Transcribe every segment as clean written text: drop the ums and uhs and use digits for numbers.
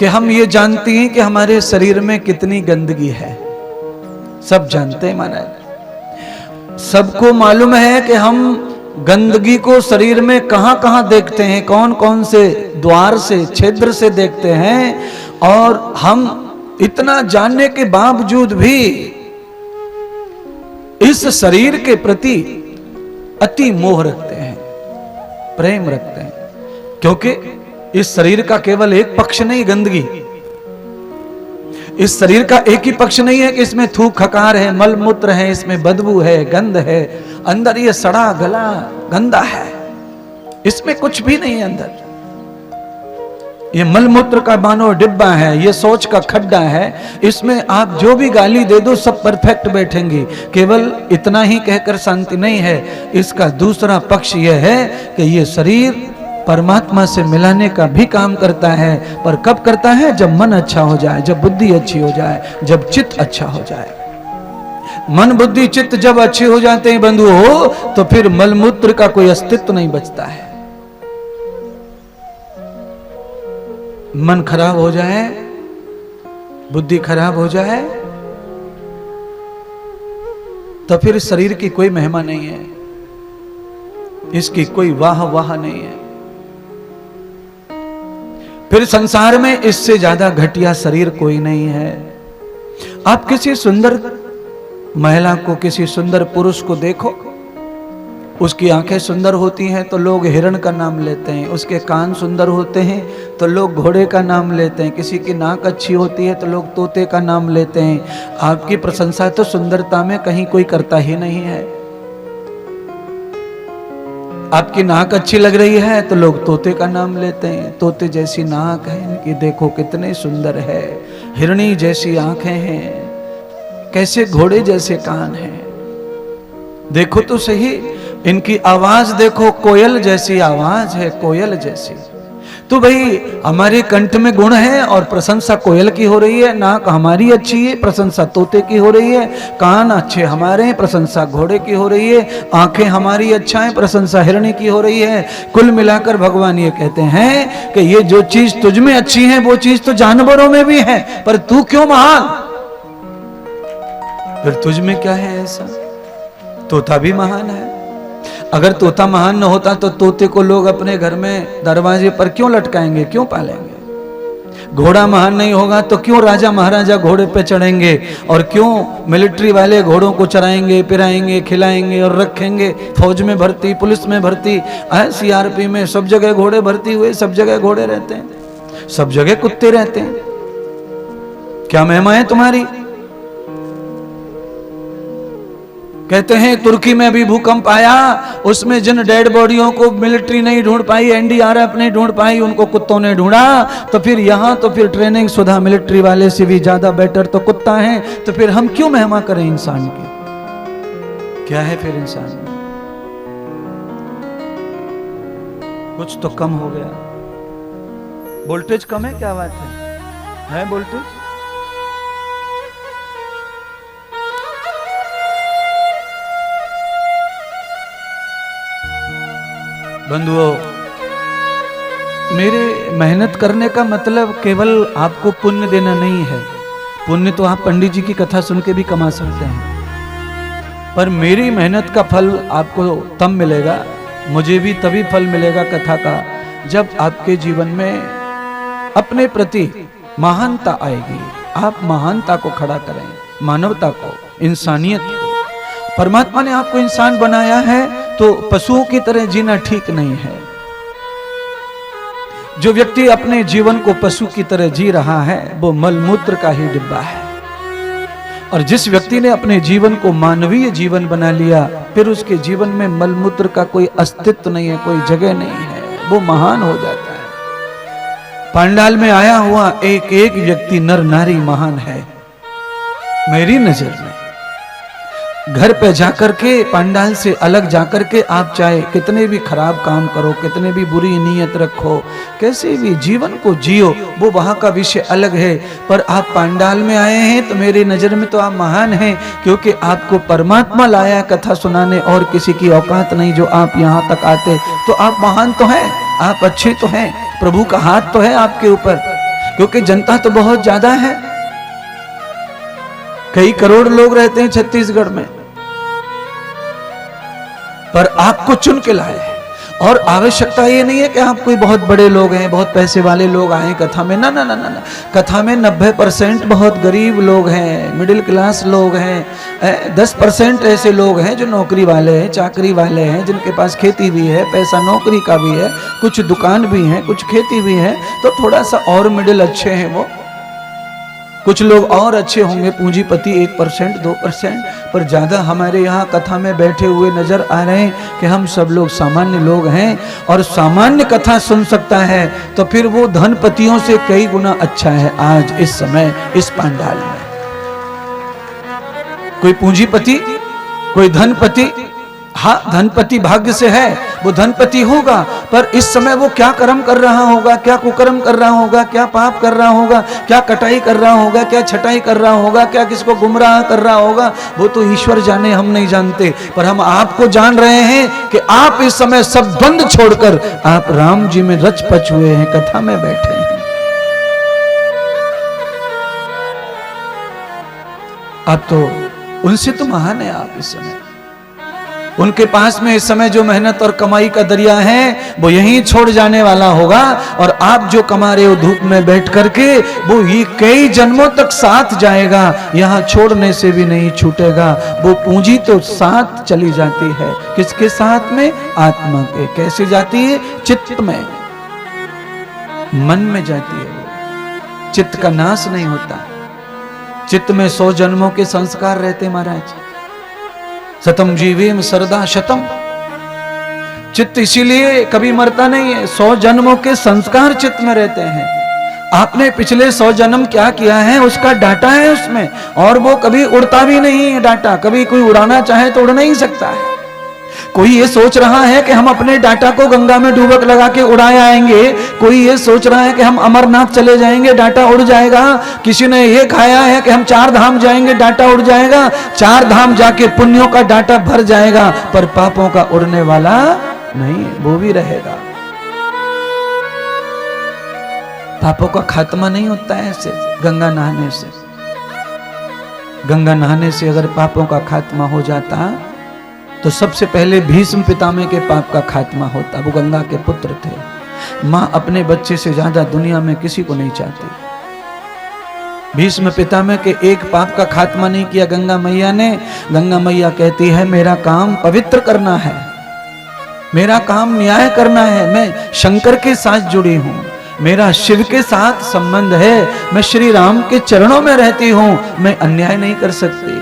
कि हम ये जानते हैं कि हमारे शरीर में कितनी गंदगी है। सब जानते हैं महाराज, सबको मालूम है कि हम गंदगी को शरीर में कहां कहां देखते हैं, कौन कौन से द्वार से, छिद्र से देखते हैं। और हम इतना जानने के बावजूद भी इस शरीर के प्रति अति मोह रखते हैं, प्रेम रखते हैं, क्योंकि इस शरीर का केवल एक पक्ष नहीं गंदगी, इस शरीर का एक ही पक्ष नहीं है कि इसमें थूक हकार है, मल मूत्र है, इसमें बदबू है, गंध है, अंदर ये सड़ा गला गंदा है, इसमें कुछ भी नहीं है अंदर। ये मल मूत्र का मानो डिब्बा है, ये सोच का खड्डा है, इसमें आप जो भी गाली दे दो सब परफेक्ट बैठेंगी। केवल इतना ही कहकर शांति नहीं है, इसका दूसरा पक्ष यह है कि ये शरीर परमात्मा से मिलाने का भी काम करता है। पर कब करता है? जब मन अच्छा हो जाए, जब बुद्धि अच्छी हो जाए, जब चित्त अच्छा हो जाए। मन बुद्धि चित्त जब अच्छे हो जाते हैं बंधु हो, तो फिर मलमूत्र का कोई अस्तित्व नहीं बचता है। मन खराब हो जाए, बुद्धि खराब हो जाए, तो फिर शरीर की कोई महिमा नहीं है, इसकी कोई वाह वाह नहीं है। फिर संसार में इससे ज्यादा घटिया शरीर कोई नहीं है। आप किसी सुंदर महिला को, किसी सुंदर पुरुष को देखो, उसकी आंखें सुंदर होती हैं तो लोग हिरण का नाम लेते हैं, उसके कान सुंदर होते हैं तो लोग घोड़े का नाम लेते हैं, किसी की नाक अच्छी होती है तो लोग तोते का नाम लेते हैं। आपकी प्रशंसा तो सुंदरता में कहीं कोई करता ही नहीं है। आपकी नाक अच्छी लग रही है तो लोग तोते का नाम लेते हैं, तोते जैसी नाक है इनकी, देखो कितने सुंदर है, हिरणी जैसी आंखें हैं, कैसे घोड़े जैसे कान हैं, देखो तो सही इनकी आवाज देखो, कोयल जैसी आवाज है, कोयल जैसी। तो भाई हमारे कंठ में गुण है और प्रशंसा कोयल की हो रही है, नाक हमारी अच्छी है, प्रशंसा तोते की हो रही है, कान अच्छे हमारे हैं, प्रशंसा घोड़े की हो रही है, आंखें हमारी अच्छा है, प्रशंसा हिरणी की हो रही है। कुल मिलाकर भगवान ये कहते हैं कि ये जो चीज तुझ में अच्छी है वो चीज तो जानवरों में भी है, पर तू क्यों महान? फिर तुझ में क्या है ऐसा? तोता भी महान है। अगर तोता महान न होता तो तोते को लोग अपने घर में दरवाजे पर क्यों लटकाएंगे, क्यों पालेंगे? घोड़ा महान नहीं होगा तो क्यों राजा महाराजा घोड़े पे चढ़ेंगे, और क्यों मिलिट्री वाले घोड़ों को चराएंगे, पिराएंगे, खिलाएंगे और रखेंगे? फौज में भर्ती, पुलिस में भर्ती, सीआरपी में, सब जगह घोड़े भर्ती हुए, सब जगह घोड़े रहते हैं, सब जगह कुत्ते रहते हैं। क्या महिमा है तुम्हारी? कहते हैं तुर्की में अभी भूकंप आया, उसमें जिन डेड बॉडियों को मिलिट्री नहीं ढूंढ पाई, एनडीआरएफ नहीं ढूंढ पाई, उनको कुत्तों ने ढूंढा। तो फिर यहाँ तो फिर ट्रेनिंग शुदा मिलिट्री वाले से भी ज्यादा बेटर तो कुत्ता है। तो फिर हम क्यों महिमा करें इंसान की? क्या है फिर इंसान में? कुछ तो कम हो गया। वोल्टेज कम है, क्या बात है वोल्टेज? बंधुओं, मेरे मेहनत करने का मतलब केवल आपको पुण्य देना नहीं है। पुण्य तो आप पंडित जी की कथा सुन के भी कमा सकते हैं, पर मेरी मेहनत का फल आपको तब मिलेगा, मुझे भी तभी फल मिलेगा कथा का, जब आपके जीवन में अपने प्रति महानता आएगी। आप महानता को खड़ा करें, मानवता को, इंसानियत को। परमात्मा ने आपको इंसान बनाया है तो पशुओं की तरह जीना ठीक नहीं है। जो व्यक्ति अपने जीवन को पशु की तरह जी रहा है वो मलमूत्र का ही डिब्बा है, और जिस व्यक्ति ने अपने जीवन को मानवीय जीवन बना लिया, फिर उसके जीवन में मलमूत्र का कोई अस्तित्व नहीं है, कोई जगह नहीं है, वो महान हो जाता है। पांडाल में आया हुआ एक एक व्यक्ति नर नारी महान है मेरी नजर में। घर पे जाकर के, पांडाल से अलग जाकर के आप चाहे कितने भी खराब काम करो, कितने भी बुरी नीयत रखो, कैसे भी जीवन को जियो, वो वहां का विषय अलग है। पर आप पांडाल में आए हैं तो मेरी नजर में तो आप महान हैं, क्योंकि आपको परमात्मा लाया कथा सुनाने, और किसी की औकात नहीं जो आप यहाँ तक आते। तो आप महान तो हैं, आप अच्छे तो हैं, प्रभु का हाथ तो है आपके ऊपर क्योंकि जनता तो बहुत ज्यादा है, कई करोड़ लोग रहते हैं छत्तीसगढ़ में, पर आपको चुन के लाए। और आवश्यकता ये नहीं है कि आप कोई बहुत बड़े लोग हैं, बहुत पैसे वाले लोग आए कथा में, ना ना ना ना ना। कथा में 90% बहुत गरीब लोग हैं, मिडिल क्लास लोग हैं, 10% ऐसे लोग हैं जो नौकरी वाले हैं, चाकरी वाले हैं, जिनके पास खेती भी है, पैसा नौकरी का भी है, कुछ दुकान भी है, कुछ खेती भी है, तो थोड़ा सा और मिडिल अच्छे हैं वो। कुछ लोग और अच्छे होंगे पूंजीपति 1% 2%, पर ज्यादा हमारे यहाँ कथा में बैठे हुए नजर आ रहे हैं कि हम सब लोग सामान्य लोग हैं। और सामान्य कथा सुन सकता है तो फिर वो धनपतियों से कई गुना अच्छा है आज इस समय इस पंडाल में। कोई पूंजीपति, कोई धनपति, हाँ धनपति भाग्य से है, वो धनपति होगा, पर इस समय वो क्या कर्म कर रहा होगा, क्या कुकर्म कर रहा होगा, क्या पाप कर रहा होगा, क्या कटाई कर रहा होगा, क्या छटाई कर रहा होगा, क्या किसको गुमराह कर रहा होगा, वो तो ईश्वर जाने, हम नहीं जानते। पर हम आपको जान रहे हैं कि आप इस समय सब द्वंद छोड़कर आप राम जी में रच पच हुए हैं, कथा में बैठे हैं। अब तो उनसे तो महान है आप इस समय। उनके पास में इस समय जो मेहनत और कमाई का दरिया है वो यहीं छोड़ जाने वाला होगा, और आप जो कमा रहे हो धूप में बैठ करके वो ये कई जन्मों तक साथ जाएगा, यहाँ छोड़ने से भी नहीं छूटेगा। वो पूंजी तो साथ चली जाती है, किसके साथ में? आत्मा के। कैसे जाती है? चित्त में, मन में जाती है वो। चित्त का नाश नहीं होता, चित्त में 100 जन्मों के संस्कार रहते महाराज। सतम जीवेम सरदा शतम, चित्त इसीलिए कभी मरता नहीं है, 100 जन्मों के संस्कार चित्त में रहते हैं। आपने पिछले 100 जन्म क्या किया है उसका डाटा है उसमें, और वो कभी उड़ता भी नहीं है डाटा। कभी कोई उड़ाना चाहे तो उड़ नहीं सकता है। कोई ये सोच रहा है कि हम अपने डाटा को गंगा में डूबक लगा के उड़ाए आएंगे, कोई ये सोच रहा है कि हम अमरनाथ चले जाएंगे डाटा उड़ जाएगा, किसी ने ये खाया है कि हम 4 धाम जाएंगे डाटा उड़ जाएगा, 4 धाम जाके पुण्यों का डाटा भर जाएगा, पर पापों का उड़ने वाला नहीं, वो भी रहेगा। पापों का खात्मा नहीं होता है ऐसे गंगा नहाने से। गंगा नहाने से अगर पापों का खात्मा हो जाता तो सबसे पहले भीष्म पितामह के पाप का खात्मा होता। वो गंगा के पुत्र थे, मां अपने बच्चे से ज्यादा दुनिया में किसी को नहीं चाहती। भीष्म पितामह के एक पाप का खात्मा नहीं किया गंगा मैया ने। गंगा मैया कहती है मेरा काम पवित्र करना है, मेरा काम न्याय करना है, मैं शंकर के साथ जुड़ी हूं, मेरा शिव के साथ संबंध है, मैं श्री राम के चरणों में रहती हूं, मैं अन्याय नहीं कर सकती।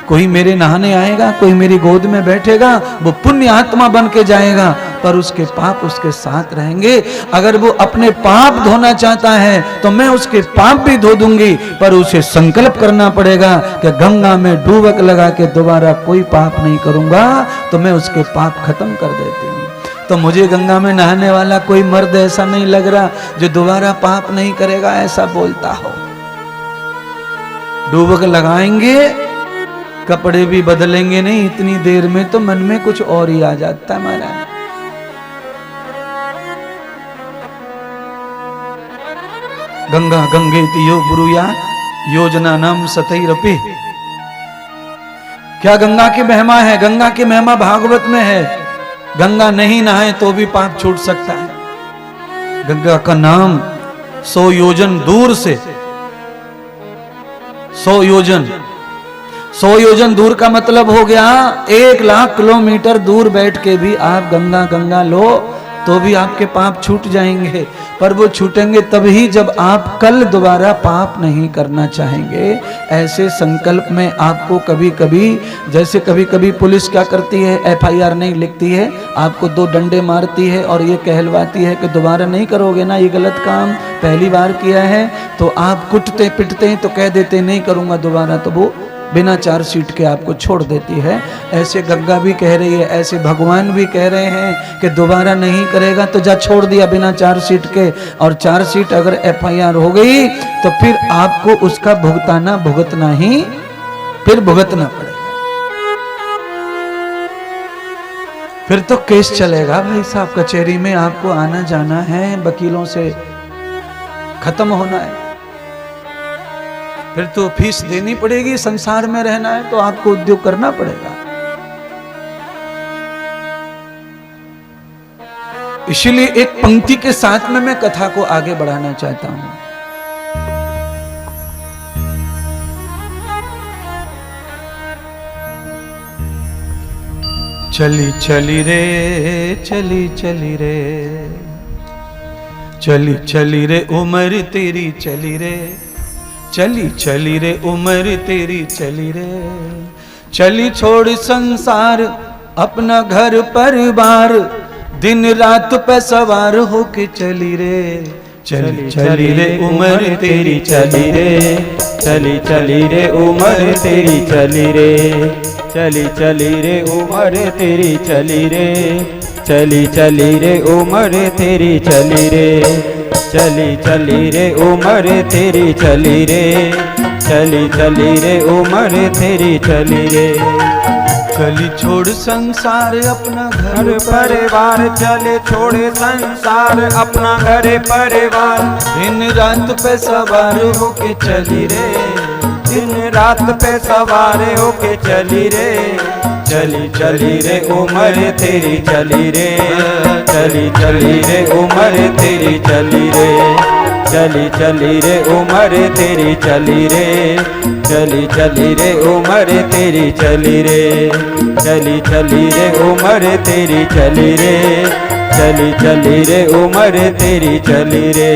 कोई मेरे नहाने आएगा, कोई मेरी गोद में बैठेगा, वो पुण्य आत्मा बन के जाएगा, पर उसके पाप उसके साथ रहेंगे। अगर वो अपने पाप धोना चाहता है तो मैं उसके पाप भी धो दूंगी, पर उसे संकल्प करना पड़ेगा कि गंगा में डूबक लगा के दोबारा कोई पाप नहीं करूंगा, तो मैं उसके पाप खत्म कर देती हूँ। तो मुझे गंगा में नहाने वाला कोई मर्द ऐसा नहीं लग रहा जो दोबारा पाप नहीं करेगा ऐसा बोलता हो। डूबक लगाएंगे, कपड़े भी बदलेंगे नहीं इतनी देर में, तो मन में कुछ और ही आ जाता है महाराज। गंगा गंगेति यो ब्रूया योजना नाम सतैरपि। क्या गंगा की महिमा है? गंगा की महिमा भागवत में है। गंगा नहीं नहाए तो भी पाप छूट सकता है। गंगा का नाम 100 योजन दूर से, 100 योजन दूर का मतलब हो गया 1 लाख किलोमीटर दूर बैठ के भी आप गंगा गंगा लो तो भी आपके पाप छूट जाएंगे। पर वो छूटेंगे तभी जब आप कल दोबारा पाप नहीं करना चाहेंगे। ऐसे संकल्प में आपको कभी कभी, जैसे कभी कभी पुलिस क्या करती है, FIR नहीं लिखती है, आपको 2 डंडे मारती है और ये कहलवाती है कि दोबारा नहीं करोगे ना ये गलत काम, पहली बार किया है, तो आप कुटते पिटते हैं तो कह देते नहीं करूंगा दोबारा, तो वो बिना चार्जशीट के आपको छोड़ देती है। ऐसे गंगा भी कह रही है, ऐसे भगवान भी कह रहे हैं कि दोबारा नहीं करेगा तो जा छोड़ दिया बिना चार्जशीट के, और चार्जशीट अगर FIR हो गई तो फिर आपको उसका भुगतना ही फिर भुगतना पड़ेगा। फिर तो केस चलेगा भाई साहब, कचहरी में आपको आना जाना है, वकीलों से खत्म होना है। फिर तो फीस देनी पड़ेगी। संसार में रहना है तो आपको उद्योग करना पड़ेगा। इसलिए एक पंक्ति के साथ में मैं कथा को आगे बढ़ाना चाहता हूं। चली चली रे, चली चली रे, चली चली रे उम्र तेरी चली रे, चली चली रे उम्र तेरी चली रे, चली छोड़ संसार अपना घर परिवार, दिन रात पे सवार होके चली रे, चली चली रे उम्र तेरी चली रे, चली चली रे उम्र तेरी चली रे, चली चली रे उम्र तेरी चली रे, चली चली रे उम्र तेरी चली रे, चली चली रे उम्र तेरी चली रे, चली चली रे उम्र तेरी चली रे, चली छोड़ संसार अपना घर परिवार, चले छोड़े संसार अपना घर परिवार, दिन रात पे सवार होके चली रे, दिन रात पे सवार होके चली रे, चली चली रे उम्र तेरी चली रे, चली चली रे उम्र तेरी चली रे, चली चली रे उम्र तेरी चली रे, चली चली रे उम्र तेरी चली रे, चली चली रे उम्र तेरी चली रे, चली चली रे उम्र तेरी चली रे।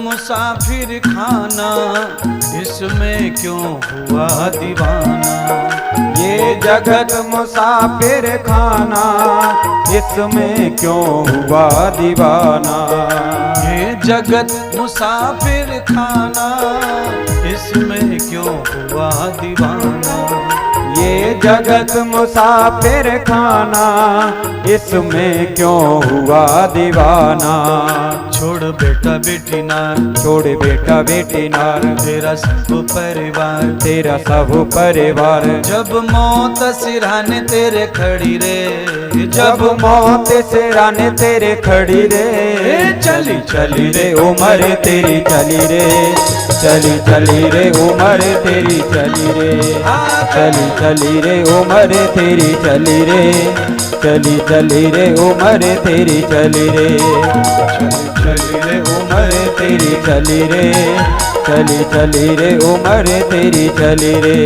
मुसाफिर खाना इसमें क्यों हुआ दीवाना, ये जगत मुसाफिर खाना इसमें क्यों हुआ दीवाना, ये जगत मुसाफिर खाना इसमें क्यों हुआ दीवाना, ये जगत मुसाफिर खाना इसमें क्यों हुआ दीवाना, छोड़ बेटा बेटी नार, छोड़ बेटा बेटी नार, तेरा सब परिवार, तेरा सब परिवार, जब मौत सिरहाने तेरे खड़ी रे, जब मौत सिरहाने तेरे खड़ी रे, चली चली रे उम्र तेरी चली रे, चली चली रे उम्र तेरी चली रे, चली चली रे उम्र तेरी चली रे, चली चली रे उम्र तेरी चली रे, चली रे उम्र तेरी चली रे, चली चली रे उम्र तेरी चली रे,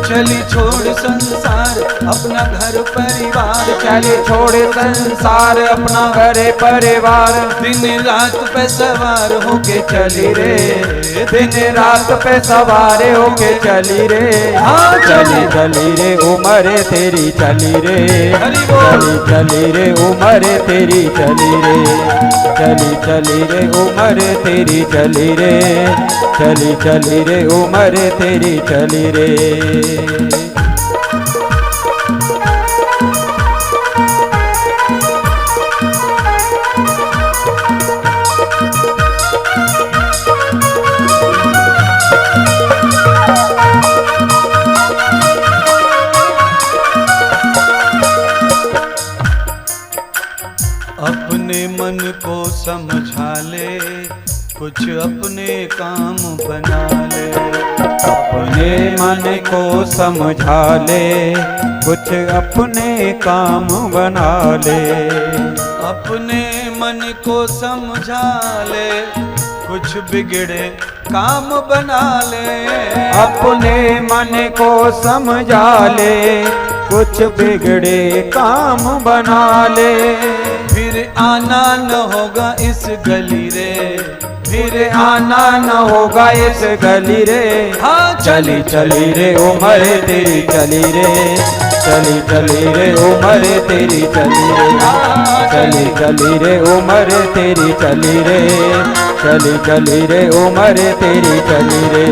चली छोड़ संसार अपना घर परिवार, चली छोड़ संसार अपना घर परिवार, दिन रात पे सवार होके चली रे, दिन रात पे सवार होके चली रे, चली चली रे उम्र तेरी चली रे, चली चली रे उम्र तेरी चली रे, चली चली रे उम्र तेरी चली रे, चली चली रे उम्र तेरी चली रे। अपने मन को समझा ले, कुछ अपने काम बना ले, अपने मन को समझा ले, कुछ अपने काम बना ले, अपने मन को समझा ले, कुछ बिगड़े काम बना ले, अपने मन को समझा ले, कुछ बिगड़े काम बना ले, फिर आना न होगा इस गली रे, फिर आना न होगा इस गली रे। हाँ चली चली रे उम्र तेरी चली रे, चली चली रे उम्र तेरी चली रे, चली चली रे उम्र तेरी चली रे, चली चली रे उम्र तेरी चली रे।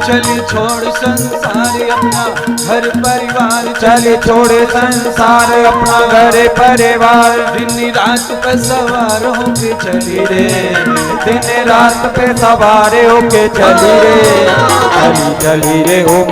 चली छोड़ संसार अपना घर परिवार, चली छोड़े संसार अपना घर परिवार, दिन रात पे सवार होके चली रे, दिन रात पे सवार होके चली रे, चली चली रे उम्र